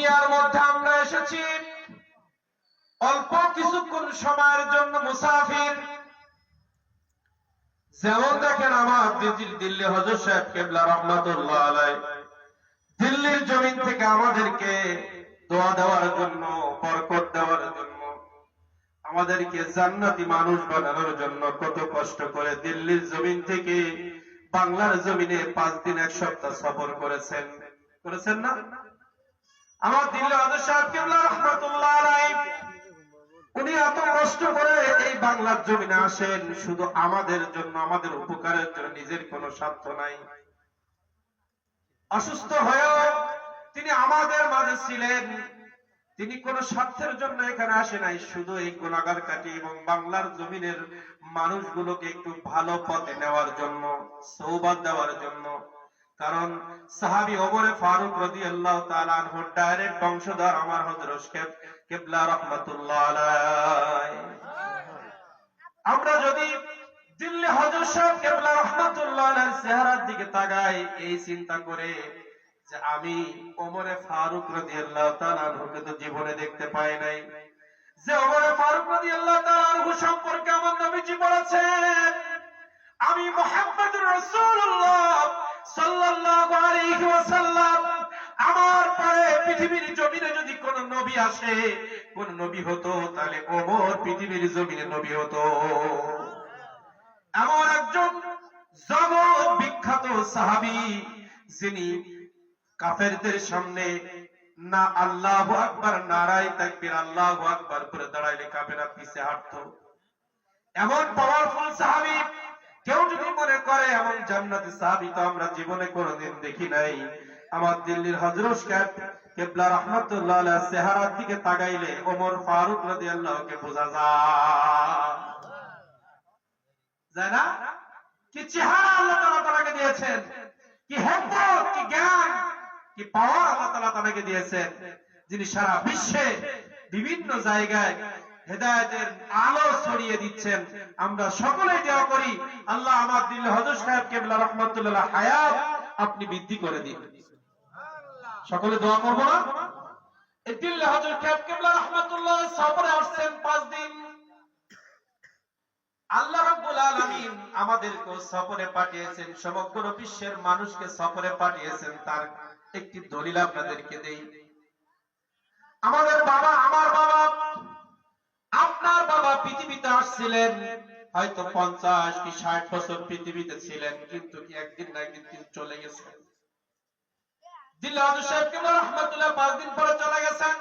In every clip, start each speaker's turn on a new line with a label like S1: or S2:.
S1: দুনিয়ার মধ্যে আমরা এসেছি অল্প কিছুক্ষণ সময়ের জন্য মুসাফির। যেমন দেখেন আমার দিল্লি হযরত সাহেব কিবলা রাহমাতুল্লাহ আলাইহি দিল্লির জমিন থেকে আমাদেরকে দোয়া দেওয়ার জন্য, বরকত দেওয়ার জন্য, আমাদেরকে জান্নাতি মানুষ বানানোর জন্য কত কষ্ট করে দিল্লির জমিন থেকে বাংলার জমিনে 5 দিন 1 সপ্তাহ সফর করেছেন না? আমার দিল্লি হযরত সাহেব কিবলা রাহমাতুল্লাহ আলাইহি উনি এত কষ্ট করে এই বাংলার জমিনে আসেন শুধু আমাদের জন্য, আমাদের উপকারের জন্য, নিজের কোনো স্বার্থ নাই। অসুস্থ হয়েও তিনি আমাদের মাঝে ছিলেন, তিনি কোন স্বার্থের জন্য এখানে আসে নাই, শুধু এই গুনাহগার কাটি এবং বাংলার জমিনের মানুষগুলোকে একটু ভালো পথে নেওয়ার জন্য, সওবাত দেওয়ার জন্য। কারণ সাহাবী ওমর ফারুক রাদিয়াল্লাহু তাআলা আনহু ডাইরেক্ট বংশধর আমার হযরত কিবলা রাহমাতুল্লাহ আলাইহি। আমরা যদি দিল্লি হযরত সাহেব কিবলা রাহমাতুল্লাহ আলাইহির চেহারার দিকে তাকাই, এই চিন্তা করে যে আমি ওমর ফারুক রাদিয়াল্লাহু তাআলা আনহুকে তো জীবনে দেখতে পাই নাই, যে ওমর ফারুক রাদিয়াল্লাহু তাআলা আনহু সম্পর্কে আমার নবীজি বলেছেন আমি মুহাম্মদুর রাসূলুল্লাহ সাল্লাল্লাহু আলাইহি ওয়াসাল্লাম, আমার পরে পৃথিবীর জমিনে যদি কোন নবী আসে, কোন নবী হতো, তাহলে ওমর পৃথিবীর জমিনে নবী হতো। এমন একজন জগৎ বিখ্যাত সাহাবী যিনি কাফেরদের সামনে না আল্লাহু আকবার নারায়ে তাকবীর আল্লাহু আকবার করে দাঁড়াইলে কাফেররা পিছে হাঁটতো। এমন পাওয়ারফুল সাহাবী, কেউ যদি মনে করে এমন জান্নাতি সাহাবী তো আমরা জীবনে কোনোদিন দেখি নাই। আমার দিল্লির হযরত সাহেব কিবলা রাহমাতুল্লাহ আলাইহির চেহারার দিকে তাকাইলে ওমর ফারুক রাদিয়াল্লাহু কে বোঝা যায় না? কি চেহারা আল্লাহ তাআলা তাকে দিয়েছেন, কি হিকমত, কি জ্ঞান, কি পাওয়ার আল্লাহ তাআলা তাকে দিয়েছেন, যিনি সারা বিশ্বে বিভিন্ন জায়গায় হেদায়েতের আলো ছড়িয়ে দিচ্ছেন। আমরা সকলেই দোয়া করি আল্লাহ আমার দিল্লি হযরত সাহেব কিবলা রাহমাতুল্লাহ হায়াত আপনি বৃদ্ধি করে দিন। সকলে দোয়া করব না? এই দিল্লি হযরত সাহেব কিবলা রাহমাতুল্লাহ সফরে আসছেন 5 দিন। আল্লাহ রাব্বুল আলামিন আমাদেরকে সফরে পাঠিয়েছেন, সমগ্র বিশ্বের মানুষকে সফরে পাঠিয়েছেন। তার একটি দলিল আপনাদেরকে দেই। আমাদের বাবা, আমার বাবা, আপনার বাবা পৃথিবীতে আসছিলেন, হয়তো 50 কি 60 বছর পৃথিবীতে ছিলেন, কিন্তু একদিন না একদিন চলে গেছেন। দিল্লি হযরত সাহেব কিবলা রাহমাতুল্লাহ 5 দিন পরে চলে গেছেন।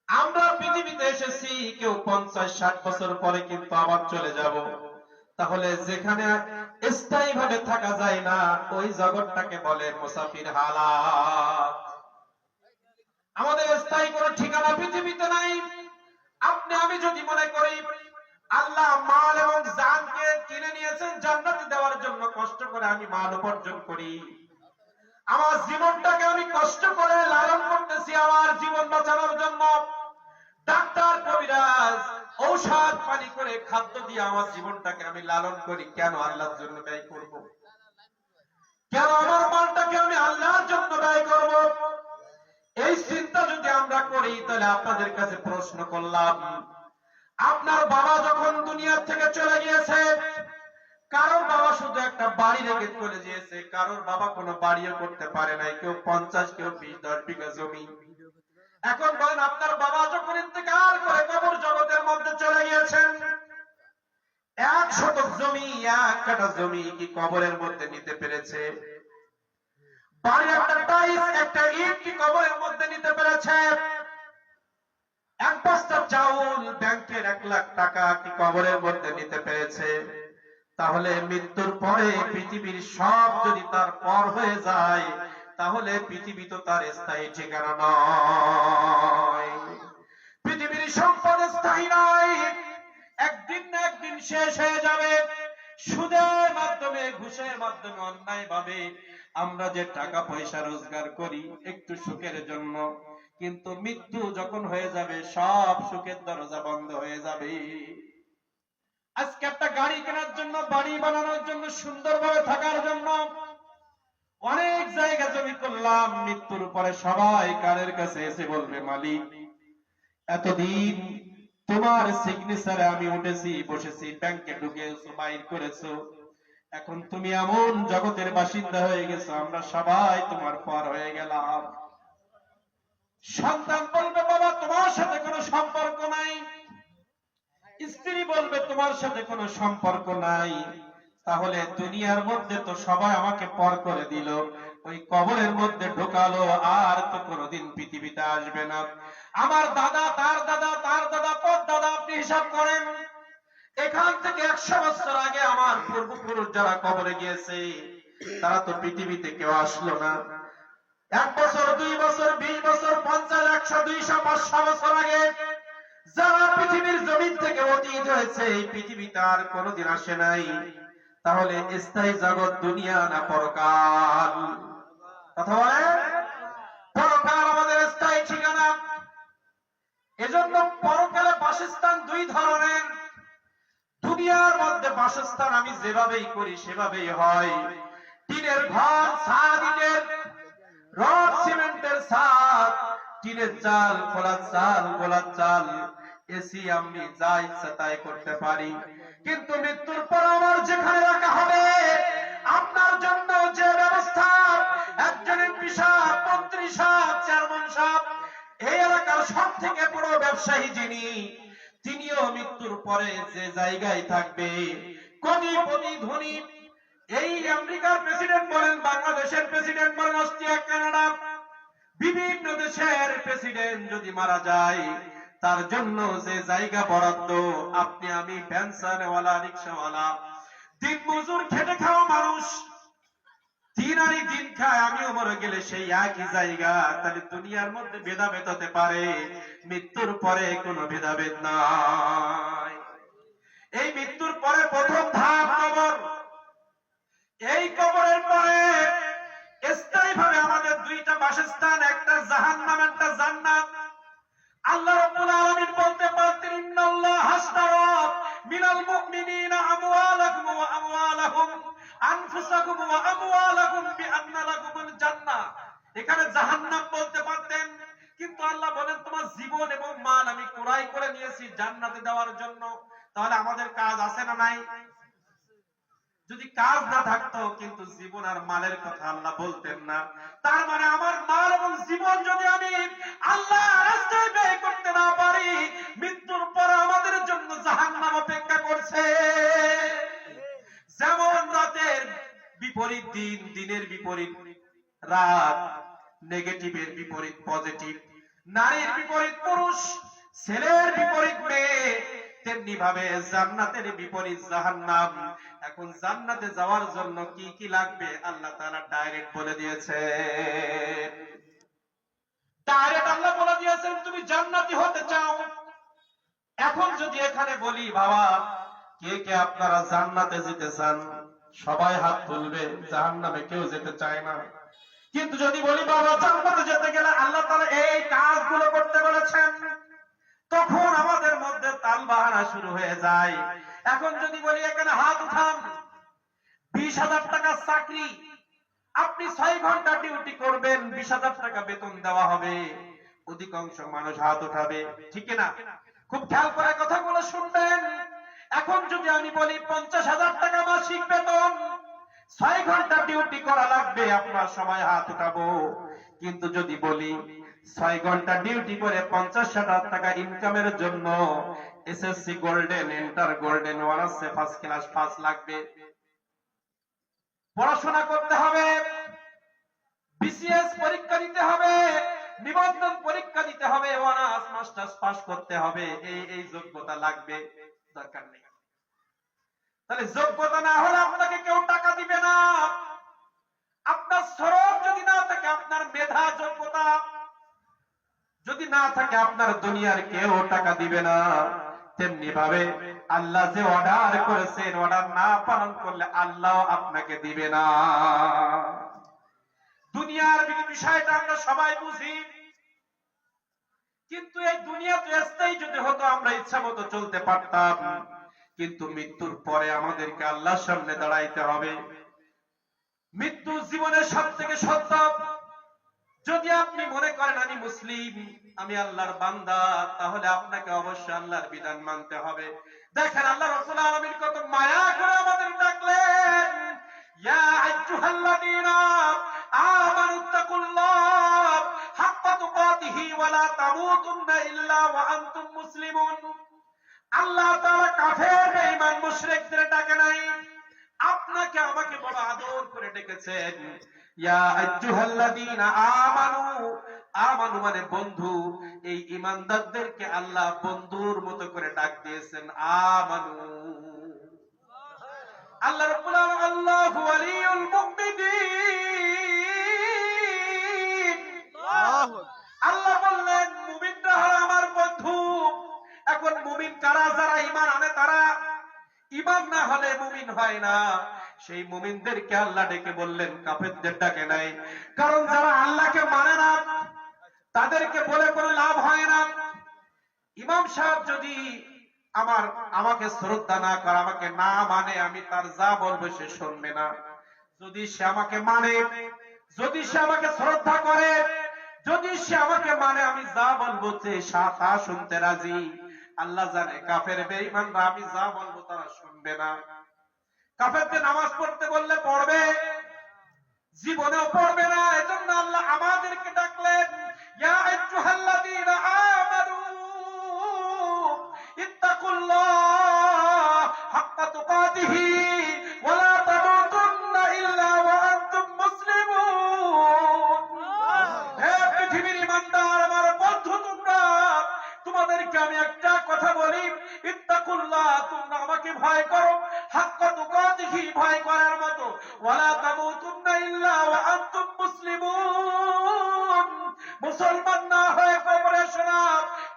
S1: আমরা পৃথিবীতে এসেছি কেউ 50-60 বছর পরে কিন্তু আবার চলে যাব। তাহলে যেখানে স্থায়ীভাবে থাকা যায় না ওই জগৎটাকে বলে মুসাফির হালাত। আমাদের স্থায়ী কোনো ঠিকানা পৃথিবীতে নাই। আপনি আমি যদি মনে করি আল্লাহ মাল এবং জানকে কিনে নিয়েছেন জান্নাতে দেওয়ার জন্য, কষ্ট করে আমি মাল উপার্জন করি, আমার জীবনটাকে আমি কষ্ট করে লালন করতেছি আমার জীবন বাঁচানোর জন্য, ডাক্তার কবিরাজ ঔষধ পানি করে খাদ্য দিয়ে আমার জীবনটাকে আমি লালন করি, কেন আল্লাহর জন্য ব্যয় করব? কেন আমার মালটাকে আমি আল্লাহর জন্য ব্যয় করব? এই চিন্তা যদি আমরা করি তাহলে আপনাদের কাছে প্রশ্ন করলাম, আপনার বাবা যখন দুনিয়া থেকে চলে গিয়েছে, কারোর বাবা শুধু একটা বাড়ি রেখে চলে গিয়েছে, কারোর বাবা কোনো বাড়িও করতে পারে নাই, কেউ 50, কেউ 20-10 বিঘা জমি। এখন বলেন আপনার বাবা যখন ইন্তেকাল করে কবর জগতের মধ্যে চলে গিয়েছেন, 1 শতক জমি, 1 কাঠা জমি কি কবরের মধ্যে নিতে পেরেছে? বাড়ির একটা টাইলস, একটা ইট কি কবরের মধ্যে নিতে পেরেছে? 1 বস্তা চাউল, ব্যাংকের 1 লাখ টাকা কি কবরের মধ্যে নিতে পেরেছে? তাহলে মৃত্যুর পরে পৃথিবীর সব যদি তার পর হয়ে যায়, তাহলে পৃথিবী তো তার স্থায়ী ঠিকানা নয়। পৃথিবীর সম্পদ স্থায়ী নয়, একদিন না একদিন শেষ হয়ে যাবে। সুদের মাধ্যমে, ঘুষের মাধ্যমে, অন্যায় ভাবে আমরা যে টাকা পয়সা রোজগার করি একটু সুখের জন্য, কিন্তু মৃত্যু যখন হয়ে যাবে সব সুখের দরজা বন্ধ হয়ে যাবে। আজকে একটা গাড়ি কেনার জন্য, বাড়ি বানানোর জন্য, সুন্দরভাবে থাকার জন্য অনেক জায়গা জমি করলাম, মৃত্যুর পরে সবাই কানের কাছে এসে বলবে, মালিক এতদিন তোমার সিগনেচারে আমি উঠেছি, বসেছি, ব্যাংকে ঢুকেছো, বাইর করেছো, এখন তুমি এমন জগতের বাসিন্দা হয়ে গেছো, আমরা সবাই তোমার পর হয়ে গেলাম। সন্তান বলবে, বাবা তোমার সাথে কোনো সম্পর্ক নাই। স্ত্রী বলবে, তোমার সাথে কোনো সম্পর্ক নাই। তাহলে দুনিয়ার মধ্যে তো সবাই আমাকে পর করে দিল, ওই কবরের মধ্যে ঢোকালো, আর তো কোনোদিন পৃথিবীতে আসবে না। আমার দাদা, তার দাদা, তার দাদা, পর দাদা, আপনি হিসাব করেন, এখান থেকে 100 বছর আগে আমার পূর্বপুরুষ যারা কবরে গিয়েছে, তারা তো পৃথিবীতে কেউ আসলো না। 1 বছর, 2 বছর, 20 বছর, 50, 100, 200, 500 বছর আগে যারা পৃথিবীর জমিন থেকে অতীত হয়েছে, এই পৃথিবীতে আর কোনোদিন আসে নাই। তাহলে স্থায়ী জগৎ দুনিয়া না পরকাল? কথা বলে, পরকাল আমাদের স্থায়ী ঠিকানা। এজন্য পরকালে বাসস্থান 2 ধরনের। দুনিয়ার মধ্যে বাসস্থান আমি যেভাবেই করি সেভাবেই হয়। টিনের ঘর, ছাদ ইটের, রড সিমেন্টের ছাদ, টিনের চাল, খোলা চাল, গোলার চাল, এসি, আমি যা ইচ্ছা তাই করতে পারি। কিন্তু মৃত্যুর পর আমার যেখানে রাখা হবে, আপনার জন্য যে ব্যবস্থা, একজনের পিসাব, মন্ত্রী সাহেব, চেয়ারম্যান সাহেব, এই এলাকার সব থেকে বড় ব্যবসায়ী যিনি, তিনিও মৃত্যুর পরে যে জায়গায় থাকবে, কোটিপতি ধনী, এই আমেরিকার প্রেসিডেন্ট বলেন, বাংলাদেশের প্রেসিডেন্ট বলেন, অস্ট্রিয়া, কানাডা, বিভিন্ন দেশের প্রেসিডেন্ট যদি মারা যায়, তার জন্য যে জায়গা বরাদ্দ, আপনি আমি ভ্যানসানওয়ালা, রিক্সাওয়ালা, দিন মজুর, খেটে খাওয়া মানুষ, দিন আনি দিন খায়, আমিও মরে গেলে সেই একই জায়গা। তাহলে দুনিয়ার মধ্যে ভেদাভেদ হতে পারে, মৃত্যুর পরে কোনো ভেদাভেদ নাই। এই মৃত্যুর পরে প্রথম ধাপ কবর। এই কবরের পরে স্থায়ী ভাবে আমাদের 2টা বাসস্থান, একটা জাহান্নাম, একটা জান্নাত। আল্লাহ রাব্বুল আলামিন বলতে পারতেন, ইন্নাল্লাহ হাসতারা মিনাল মুমিনিনা আমওয়ালাকুম ওয়া আমওয়ালাহুম, আনফুসাকুম ওয়া আমওয়ালাকুম বিআন্না লাকুমুল জান্নাহ। এখানে জাহান্নাম বলতে পারতেন, কিন্তু আল্লাহ বলেন তোমার জীবন এবং মাল আমি ক্রয় করে নিয়েছি জান্নাতে দেওয়ার জন্য। তাহলে আমাদের কাজ আছে না নাই? যদি কাজ না থাকতো, কিন্তু জীবন আর মালের কথা আল্লাহ বলতেন না। তার মানে আমার মাল এবং জীবন যদি আমি আল্লাহর রাস্তায় ব্যয় করতে না পারি, মৃত্যুর পর আমাদের জন্য জাহান্নাম অপেক্ষা করছে। যেমন রাতের বিপরীত দিন, দিনের বিপরীত রাত, নেগেটিভের বিপরীত পজিটিভ, নারীর বিপরীত পুরুষ, ছেলের বিপরীত মেয়ে, তেমনি ভাবে জান্নাতের বিপরীত জাহান্নাম। এখন জান্নাতে যাওয়ার জন্য কি কি লাগবে আল্লাহ তাআলা ডাইরেক্ট বলে দিয়েছে। ডাইরেক্ট আল্লাহ বলে দিয়েছেন, তুমি জান্নাতি হতে চাও। এখন যদি এখানে বলি, বাবা কে কে আপনারা জান্নাতে যেতে চান, সবাই হাত তুলবে, জাহান্নামে কেউ যেতে চায় না। কিন্তু যদি বলি, বাবা জান্নাতে যেতে গেলে আল্লাহ তাআলা এই কাজগুলো করতে বলেছেন, তখন আমাদের মধ্যে তালবাহানা শুরু হয়ে যায়। এখন যদি বলি, এখানে হাত উঠান, 20,000 টাকা চাকরি, আপনি 6 ঘন্টা ডিউটি করবেন, 20,000 টাকা বেতন দেওয়া হবে, অধিকাংশ মানুষ হাত উঠাবে, ঠিক না? খুব খেয়াল করে কথাগুলো শুনবেন। এখন যদি আমি বলি 50,000 টাকা মাসিক বেতন, 6 ঘন্টা ডিউটি করা লাগবে, আপনার সময় হাত উঠাবো। কিন্তু যদি বলি 6 ঘন্টা ডিউটি করে 50,000 টাকা ইনকামের জন্য এসএসসি গোল্ডেন, ইন্টার গোল্ডেন, অনার্সে ফার্স্ট ক্লাস পাস লাগবে, পড়াশোনা করতে হবে, বিসিএস পরীক্ষা দিতে হবে, নিবন্ধন পরীক্ষা দিতে হবে, অনার্স মাস্টার্স পাস করতে হবে, এই যোগ্যতা লাগবে, দরকার নেই। তাহলে যোগ্যতা না হলে আপনাকে কেউ টাকা দিবে না। আপনার শ্রম যদি না থাকে, আপনার মেধা যোগ্যতা যদি না থাকে, আপনার দুনিয়ার কেউ টাকা দিবে না। তেমনি ভাবে আল্লাহ যে অর্ডার করেছেন, অর্ডার না পালন করলে আল্লাহ আপনাকে দিবে না। দুনিয়ার বিষয়টা আমরা সবাই বুঝি, কিন্তু এই দুনিয়া তো স্থায়ী যদি হতো, আমরা ইচ্ছা মতো চলতে পারতাম। কিন্তু মৃত্যুর পরে আমাদেরকে আল্লাহর সামনে দাঁড়াইতে হবে। মৃত্যু জীবনের সবথেকে সত্য। যদি আপনি মনে করেন আমি মুসলিম, আমি আল্লাহর বান্দা, তাহলে আপনাকে অবশ্যই আল্লাহর বিধান মানতে হবে। দেখেন আল্লাহ রাব্বুল আলামিন কত মায়া করে আমাদের ডাকলেন, ইয়া আইয়ুহাল্লাযীনা আমানুত্তাকুল্লাহ হাক্কা তুকাতিহি ওয়া লা তামুতুন্না ইল্লা ওয়া আনতুম মুসলিমুন। আল্লাহ তাআলা কাফের বেঈমান মুশরিকদের ডাকে নাই, আপনাকে আমাকে বড় আদর করে ডেকেছেন। ইয়া আইয়ুহাল্লাযীনা আমানু, আমানু মানে বন্ধু। এই ঈমানদারদেরকে আল্লাহ বন্ধুর মতো করে ডাক দিয়েছেন, আমানু। আল্লাহ রাব্বুল আলামিন আল্লাহু ওয়ালিউল মুমিনিন, আল্লাহ বললেন মুমিনরা হলো আমার বন্ধু। এখন মুমিন কারা? যারা ঈমান আনে তারা। ঈমান না হলে মুমিন হয় না। সেই মুমিনদেরকে আল্লাহ ডেকে বললেন, কাফেরদের ডাকে নাই। কারণ যারা আল্লাহকে মানে না তাদেরকে বলে কোনো লাভ হয় না। ইমাম সাহেব যদি আমাকে শ্রদ্ধা না করে, আমাকে না মানে, আমি তার যা বলবো সে শুনবে না। যদি সে আমাকে মানে, যদি সে আমাকে শ্রদ্ধা করে, যদি সে আমাকে মানে, আমি যা বলবো সে তা শুনতে রাজি। আল্লাহ জানে কাফের বেঈমানরা আমি যা বলবো তারা শুনবে না। কাফেরদের নামাজ পড়তে বললে পড়বে, জীবনেও পড়বে না। এজন্য আল্লাহ আমাদেরকে ডাকলেন, ইয়া আইয়ুহাল্লাযীনা আমানু ইত্তাকুল্লাহ হাক্কা তুকাতিহি ওয়া লা তামুতুন্না ইল্লা ওয়া আনতুম মুসলিমুন। হে পৃথিবীর ঈমানদার আমার বন্ধু, তোমাদেরকে আমি একটা কথা বলি, ইত্তাকুল্লাহ, তোমরা আমাকে ভয় করো, হাক্কা তুকাতিহি, ভয় করার মতো, ওয়া লা তামুতুন্না ইল্লা ওয়া আনতুম মুসলিমুন। মুসলমান না হয়ে কবরে শোনা।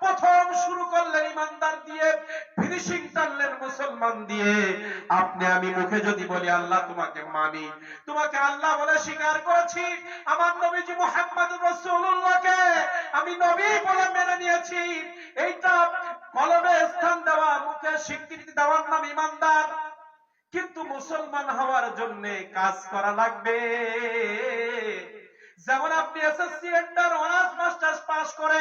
S1: প্রথম শুরু করলেন ঈমানদার দিয়ে, ফিনিশিং টানলেন মুসলমান দিয়ে। আপনি আমি মুখে যদি বলি আল্লাহ তোমাকে মানি, তোমাকে আল্লাহ বলে স্বীকার করেছি, আমার নবীজি মুহাম্মদুর রাসূলুল্লাহকে আমি নবী বলে মেনে নিয়েছি, এইটা কলবে স্থান দেওয়া, মুখে স্বীকৃতি দেওয়ার নাম ঈমানদার। কিন্তু মুসলমান হওয়ার জন্য কাজ করা লাগবে। যেমন আপনি SSC enter honours masters pass করে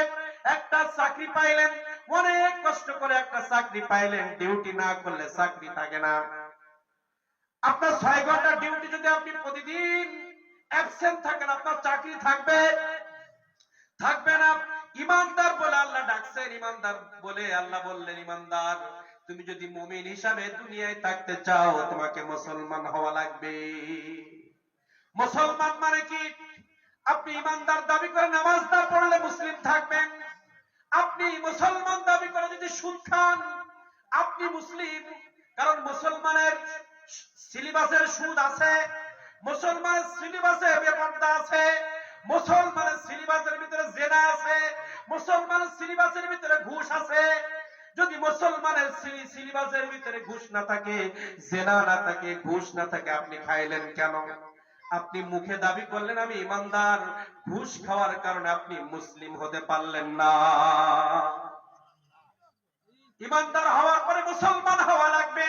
S1: একটা চাকরি পাইলেন, অনেক কষ্ট করে একটা চাকরি পাইলেন, ডিউটি না করলে চাকরি থাকে না। আপনার 6 ঘন্টা ডিউটি যদি আপনি প্রতিদিন অ্যাবসেন্ট থাকেন, আপনার চাকরি থাকবে? থাকবে না। ঈমানদার বলে আল্লাহ ডাকছেন, ঈমানদার বলে আল্লাহ বললেন, ঈমানদার তুমি যদি মুমিন হিসাবে দুনিয়ায় থাকতে চাও, তোমাকে মুসলমান হওয়া লাগবে। মুসলমান মানে কি? আপনি ঈমানদার দাবি করে নামাজ না পড়লে মুসলিম থাকবেন। আপনি মুসলমান দাবি করে যদি সুদ খান, আপনি মুসলিম। কারণ মুসলমানের সিলেবাসের সুদ আছে, মুসলমানের সিলেবাসে বেপরদা আছে, মুসলমানের সিলেবাসের ভিতরে জেনা আছে, মুসলমানের সিলেবাসের ভিতরে ঘুষ আছে। যদি মুসলমানের সিলেবাসের ভিতরে ঘুষ না থাকে, জেনা না থাকে, ঘুষ না থাকে, আপনি খাইলেন কেন? আপনি মুখে দাবি করলেন আমি ঈমানদার, ঘুষ খাওয়ার কারণে আপনি মুসলিম হতে পারলেন না। ঈমানদার হওয়ার পরে মুসলমান হওয়া লাগবে।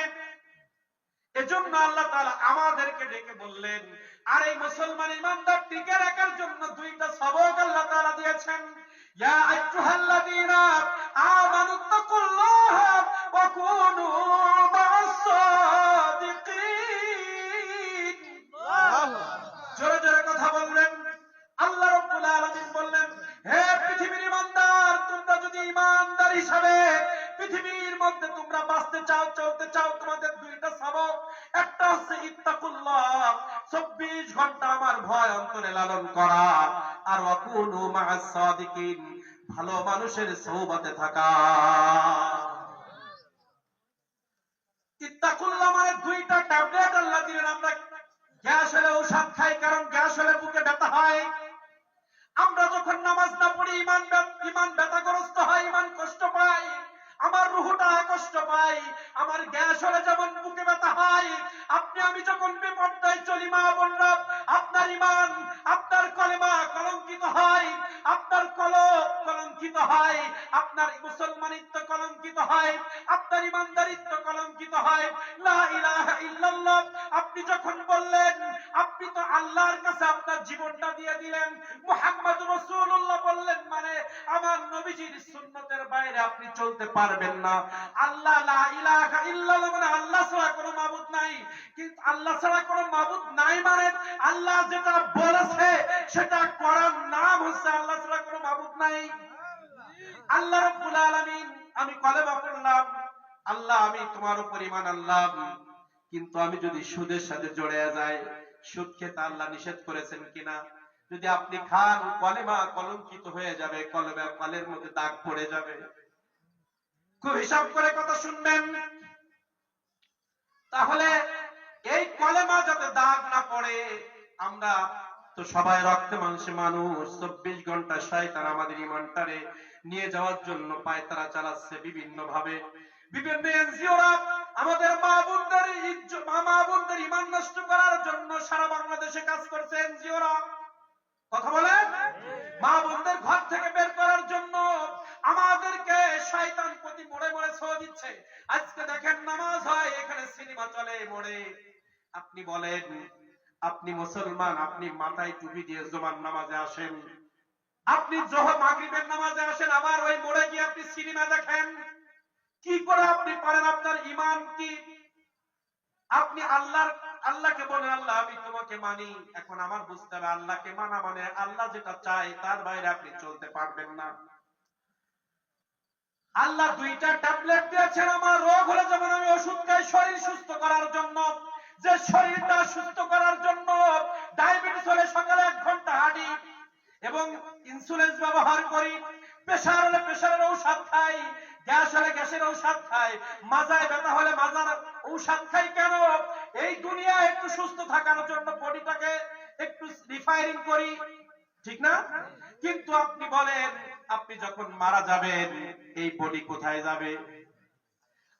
S1: এজন্য আল্লাহ তাআলা আমাদেরকে ডেকে বললেন। আর এই মুসলমান ঈমানদার টিকে রাখার জন্য দুইটা সবক আল্লাহ তাআলা দিয়েছেন। ইয়া আইয়ুহাল্লাযীনা আমানুত্তাকুল্লাহ ওয়া কুনু মা'আস সাদিকিন। জোরে জোরে কথা বলবেন। আল্লাহ রাব্বুল আলামিন বললেন, হে পৃথিবীর ঈমানদার, তোমরা যদি ঈমানদার হিসাবে পৃথিবীর মধ্যে তোমরা বাঁচতে চাও, চলতে চাও, তোমাদের দুইটা সবক। একটা হচ্ছে ইত্তাকুল্লাহ, 24 ঘন্টা আমার ভয় অন্তরে লালন করা, আর ওয়াকুনু মা'আস সাদিকিন, ভালো মানুষের সোহবতে থাকা। ইত্তাকুল্লাহ মানে দুইটা ট্যাবলেট আল্লাহ দিলেন। আমরা গ্যাস হলে ঔষধ খাই, কারণ গ্যাস হলে বুকে ব্যথা হয়। আমরা যখন নামাজ না পড়ি ঈমান ব্যথাগ্রস্ত হয়, ঈমান কষ্ট পায়, আমার রূহটা কষ্ট পায়। আমার গ্যাস হলে যেমন বুকে ব্যথা হয়, আপনি আমি যখন বেপরদায় চলি, মা বোনরা, আপনার ঈমান, আপনার কলেমা কলঙ্কিত হয়, আপনার কলব কলঙ্কিত হয়, আপনার মুসলমানিত্ব কলঙ্কিত হয়, আপনার ইমানদারিত্ব কলঙ্কিত হয়। লা ইলাহা ইল্লাল্লাহ আপনি যখন বললেন, আপনি তো আল্লাহর কাছে আপনার জীবনটা দিয়ে দিলেন। মুহাম্মদুর রাসূলুল্লাহ বললেন মানে আমার নবীজির সুন্নতের বাইরে আপনি চলতে পারবেন না। আল্লাহ লা ইলাহা ইল্লাল্লাহ মানে আল্লাহ ছাড়া কোনো মাবুদ নাই। কিন্তু আল্লাহ ছাড়া কোনো মাবুদ নাই মানে আল্লাহ যেটা বলেছে সেটা করার নাম হচ্ছে আল্লাহ ছাড়া কোনো মাবুদ নাই। আল্লাহ রাব্বুল আলামিন, আমি কলেমা পড়লাম, আল্লাহ আমি তোমার উপর ঈমান আনলাম, কিন্তু আমি যদি সুদের সাথে জড়ে যাই, সুদ খেতে আল্লাহ নিষেধ করেছেন কিনা? যদি আপনি খান, কলেমা কলঙ্কিত হয়ে যাবে, কলেমা কলের মধ্যে দাগ পড়ে যাবে। খুব হিসাব করে কথা শুনবেন। তাহলে এই কলেমা যাতে দাগ না পড়ে, আমরা তো সবাই রক্তে মাংসে মানুষ, 24 ঘন্টা শয়তান আমাদের ঈমানটারে নিয়ে যাওয়ার জন্য পায়তারা চালাচ্ছে বিভিন্ন ভাবে। বিভিন্ন এনজিওরা আমাদের মা বোনদের ঈমান নষ্ট করার জন্য সারা বাংলাদেশে কাজ করছে। এনজিওরা কথা বলেন, মা বোনদের ঘর থেকে বের করার জন্য আমাদেরকে শয়তান প্রতি মোড়ে মোড়ে ছোঁয়া দিচ্ছে। আজকে দেখেন নামাজ হয়, এখানে সিনেমা চলে মোড়ে। আপনি বলেন, আপনি মুসলমান, আপনি মাথায় টুপি দিয়ে জুমার নামাজে আসেন, আপনি জোহর মাগরিবের নামাজে আসেন, আবার ওই মোড়ে গিয়ে আপনি সিনেমা দেখেন। কি করে আপনি পারেন? আপনার ঈমান কি? আপনি আল্লাহকে বলেন আল্লাহ আমি তোমাকে মানি। এখন আমার বুঝতে হবে আল্লাহকে মানা মানে আল্লাহ যেটা চায় তার বাইরে আপনি চলতে পারবেন না। আল্লাহ 2টা ট্যাবলেট দিয়েছেন আমার রোগ হলে যেমন আমি ওষুধ খাই শরীর সুস্থ করার জন্য, যে শরীরটা সুস্থ করার জন্য ডায়াবেটিস হলে সকালে 1 ঘন্টা হাঁটি এবং ইনসুলিন ব্যবহার করি, প্রেসার হলে প্রেসারের ঔষধ খাই, গ্যাস হলে গ্যাসের ঔষধ খাই, মাজায় ব্যথা হলে মাজার ঔষধ খাই। কেন? এই দুনিয়ায় একটু সুস্থ থাকার জন্য বডিটাকে একটু রিফাইনিং করি, ঠিক না? কিন্তু আপনি বলেন, আপনি যখন মারা যাবেন এই বডি কোথায় যাবে?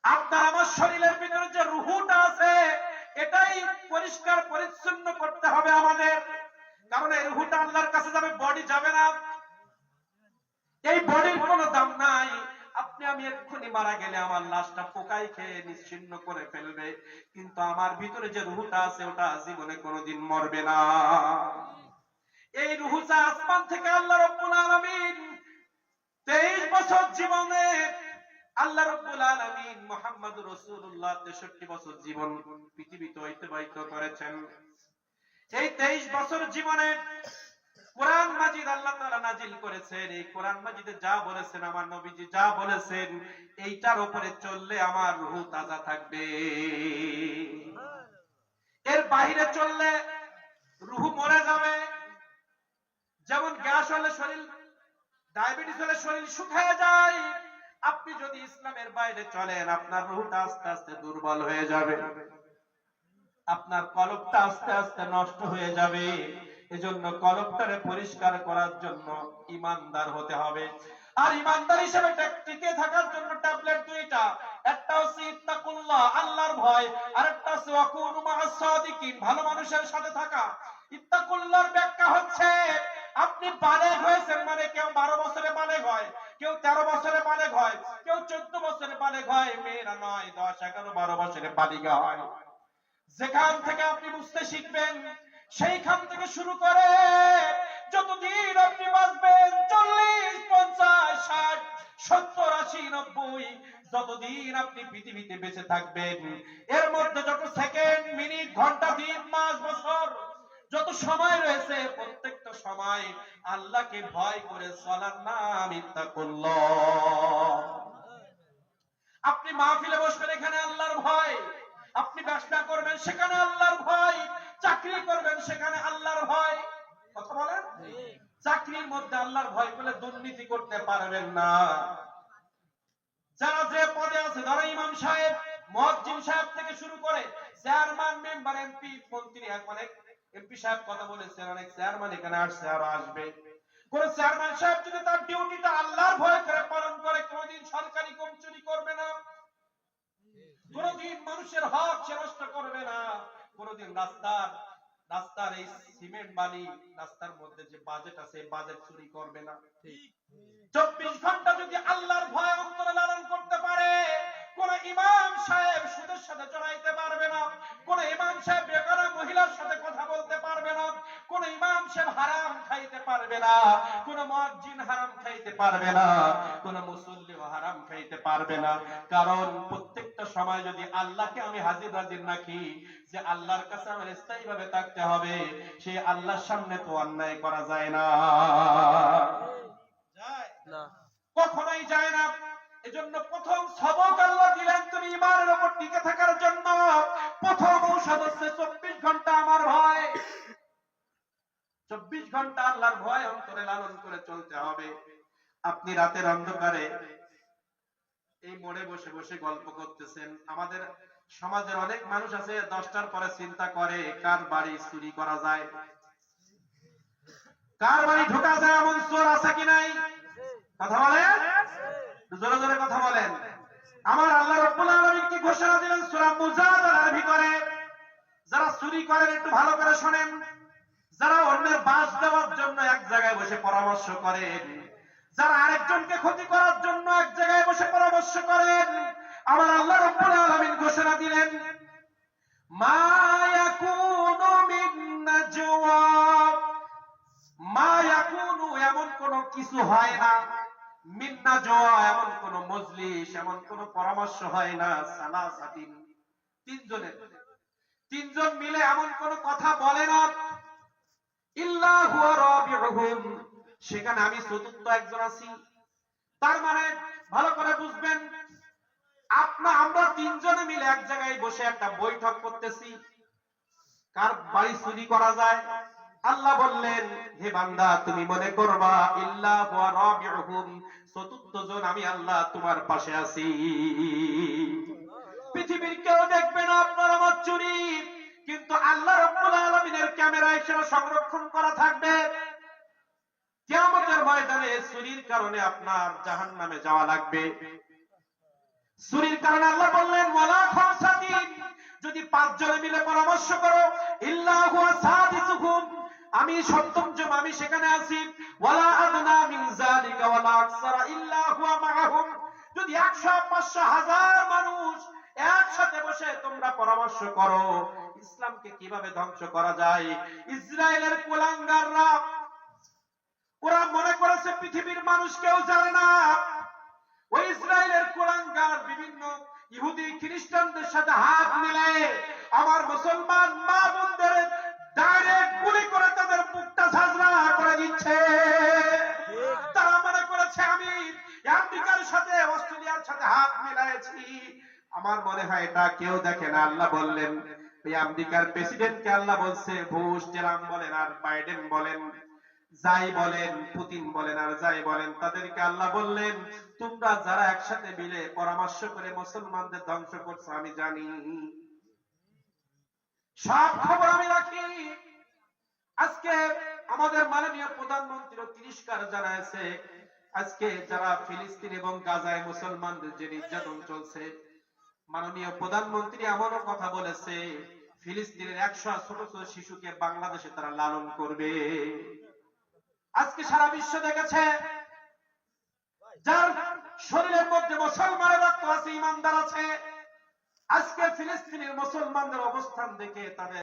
S1: আপনার আমার শরীরের ভিতরে যে রুহটা আছে এটাই পরিষ্কার পরিচ্ছন্ন করতে হবে আমাদের, কারণ এই রুহটা আল্লাহর কাছে যাবে, বডি যাবে না। এই বডির কোনো দাম নাই। আপনি আমি এক্ষুনি মারা গেলে আমার লাশটা পোকাই খেয়ে নিশ্চিহ্ন করে ফেলবে, কিন্তু আমার ভিতরে যে রুহটা আছে ওটা জীবনে কোনোদিন মরবে না। এই রুহটা আসমান থেকে আল্লাহ রাব্বুল আলামিন 23 বছর জীবনে আল্লাহ রাব্বুল আলামিন মুহাম্মদুর রাসূলুল্লাহ 63 বছর জীবন পৃথিবীতে অতিবাহিত করেছেন। এই 23 বছর জীবনে কোরআন মাজিদ আল্লাহ তাআলা নাজিল করেছেন। এই কোরআন মাজিদে যা বলেছেন, আমার নবীজি যা বলেছেন, এইটার উপরে চললে আমার রূহ তাজা থাকবে। এর বাইরে চললে রূহ মরে যাবে। যেমন গ্যাস হলে শরীর, ডায়াবেটিস হলে শরীর শুকিয়ে যায়, আপনি যদি ইসলামের বাইরে চলেন আপনার রূহটা আস্তে আস্তে দুর্বল হয়ে যাবে, আপনার কলবটা আস্তে আস্তে নষ্ট হয়ে যাবে। এজন্য কলবটারে পরিষ্কার করার জন্য ঈমানদার হতে হবে। আর ঈমানদার হিসেবে টিকে থাকার জন্য ট্যাবলেট 2টা, একটা হচ্ছে ইত্তাকুল্লাহ আল্লাহর ভয়, আর একটা হচ্ছে ওয়াকুনু মাআস সাদিকিন ভালো মানুষের সাথে থাকা। ইত্তাকুল্লাহর ব্যাখ্যা হচ্ছে আপনি বালেগ হয়েছেন মানে কেউ 12 বছরে বালেগ হয়, কেউ 13 বছরে বালেগ হয়, কেউ 14 বছরে বালেগ হয়, মেয়েরা 9, 10, 11, 12 বছরে বালিগা হয়। যেখান থেকে আপনি বুঝতে শিখবেন সেইখান থেকে শুরু করে যতদিন আপনি বাঁচবেন 40, 50, 60, 70, 80, 90 যতদিন আপনি পৃথিবীতে বেঁচে থাকবেন, এর মধ্যে যত সেকেন্ড, মিনিট, ঘন্টা, দিন, মাস, বছর যত সময় রয়েছে প্রত্যেকটা সময় আল্লাহকে ভয় করে চলার নাম ইত্তাকুল্লাহ। আপনি মাহফিলে বসবেন, এখানে আল্লাহর ভয়। আপনি ব্যবসা করবেন, সেখানে আল্লাহর ভয়। চাকরি করবেন, সেখানে আল্লাহর ভয়। কথা বলেন, চাকরির মধ্যে আল্লাহর ভয় পেলে দুর্নীতি করতে পারবেন না। যারা যে পদে আছে, ধরো ইমাম সাহেব, মুয়াজ্জিন সাহেব থেকে শুরু করে চেয়ারম্যান, মেম্বার, এমপি, মন্ত্রী, অনেক এমপি সাহেব কথা বলেছেন, অনেক চেয়ারম্যান এখানে আসছে, আরো আসবে। কোন চেয়ারম্যান সাহেব যদি তার ডিউটিটা আল্লাহর ভয় করে পালন করে কোনদিন সরকারি কম চুরি করবে না, কোনদিন মানুষের হক সে নষ্ট করবে না, কোনদিন রাস্তার এই সিমেন্ট বালি রাস্তার মধ্যে যে বাজেট আছে বাজেট চুরি করবে না। ঠিক 24 ঘন্টা যদি আল্লাহর ভয় অন্তরে লালন করতে পারে, কোন ইমাম সাহেব সুদের সাথে জড়াইতে পারবে না, কোন ইমাম সাহেব বেগানা মহিলার সাথে কথা বলতে পারবে না, কোন ইমাম সাহেব হারাম খাইতে পারবে না, কোন মুয়াজ্জিন হারাম খাইতে পারবে না, কোন মুসল্লিও হারাম খাইতে পারবে না। কারণ প্রত্যেকটা সময় যদি আল্লাহকে আমি হাজির নাজির রাখি, যে আল্লাহর কাছে আমার স্থায়ীভাবে থাকতে হবে, সেই আল্লাহর সামনে তো অন্যায় করা যায় না, যায় না, কখনোই যায় না। এজন্য প্রথম সবক আল্লাহ দিলেন তুমি ঈমানের উপর টিকে থাকার জন্য। প্রথম ঔষধ হচ্ছে 24 ঘন্টা আমার ভয়। 24 ঘন্টা আল্লাহর ভয় অন্তরে লালন করে চলতে হবে। আপনি রাতের অন্ধকারে এই মোড়ে বসে বসে গল্প করতেছেন। আমাদের সমাজের অনেক মানুষ আছে 10টার পরে চিন্তা করে কার বাড়ি চুরি করা যায়, কার বাড়ি ঢোকা যায়, এমন চোর আছে কি নাই? কথা বলেন, জোরে জোরে কথা বলেন। আমার আল্লাহ রাব্বুল আলামিন কি ঘোষণা দিলেন সূরা মুজাদালার ভিতরে? যারা চুরি করেন একটু ভালো করে শুনেন। যারা অন্যের বাস দেওয়ার জন্য এক জায়গায় বসে পরামর্শ করেন, যারা আরেকজনকে ক্ষতি করার জন্য এক জায়গায় বসে পরামর্শ করেন, আমার আল্লাহ রাব্বুল আলামিন ঘোষণা দিলেন মা ইয়াকুনু মিন নাজওয়া, মা ইয়াকুনু এমন কোন কিছু হয় না, মিন নাজওয়া এমন কোন মজলিস, এমন কোন পরামর্শ হয় না, সালাসাতিন তিনজন মিলে এমন কোন কথা বলে না, ইল্লা হুয়া রাবিউহুম, সেখানে আমি চতুর্থ একজন আছি। তার মানে ভালো করে বুঝবেন, আমরা তিনজনে মিলে এক জায়গায় বসে একটা বৈঠক করতেছি, কার বাড়ি চুরি করা যায়। আল্লাহ বললেন হে বান্দা তুমি মনে করবা ইল্লা হুয়া রাবিউহুম, চতুর্থ জন আমি আল্লাহ তোমার পাশে আছি। পৃথিবীর কেউ দেখবে না আপনার আমার চুরি, কিন্তু আল্লাহ রাব্বুল আলামিনের ক্যামেরায় সেটা সংরক্ষণ করা থাকবে। কিয়ামতের ময়দানে চুরির কারণে আপনার জাহান্নামে যাওয়া লাগবে। চুরির কারণে আল্লাহ বললেন ওয়ালা খামসাতিন, যদি 5 জনে মিলে পরামর্শ করো, ইল্লা হুয়া সাদিসুহুম, আমি সপ্তম জন আমি সেখানে আছি। ওয়ালা আদনা মিন যালিকা ওয়ালা আকসারা ইল্লা হুয়া মাআহুম, যদি 100, 500, 1000 মানুষ একসাথে বসে তোমরা পরামর্শ করো ইসলামকে কিভাবে ধ্বংস করা যায়। ইসরায়েলের কুলাঙ্গাররা ওরা মনে করেছে পৃথিবীর মানুষ কেউ জানে না। ওই ইসরায়েলের কুলাঙ্গার বিভিন্ন ইহুদি খ্রিস্টানদের সাথে হাত মিলায়ে আমার মুসলমান মা বোনদের ডাইরেক্ট গুলি করে তাদের বুকটা ঝাঁঝরা করে দিচ্ছে। তারা মনে করেছে আমি আমেরিকার সাথে অস্ট্রেলিয়ার সাথে হাত মিলাইছি। আমার মনে হয় এটা কেউ দেখে না। আল্লাহ বললেন এই আমেরিকার প্রেসিডেন্টকে আল্লাহ বলছে বুশ জেরাম বলেন আর বাইডেন বলেন, যাই বলেন, পুতিন বলেন আর যাই বলেন, তাদেরকে আল্লাহ বললেন তোমরা যারা একসাথে মিলে পরামর্শ করে মুসলমানদের ধ্বংস করছো আমি জানি, সব খবর আমি রাখি। আজকে আমাদের মাননীয় প্রধানমন্ত্রীও তিরস্কার জানাইছে। আজকে যারা ফিলিস্তিন এবং গাজায় মুসলমানদের যে নির্যাতন চলছে, মাননীয় প্রধানমন্ত্রী এমনও কথা বলেছে ফিলিস্তিনের 100 ছোট ছোট শিশুকে বাংলাদেশে তারা লালন করবে। আজকে সারা বিশ্ব দেখেছে যার শরীরের মধ্যে মুসলমানের রক্ত আছে, ইমানদার আছে, আজকে ফিলিস্তিনের মুসলমানদের অবস্থান দেখে তাদের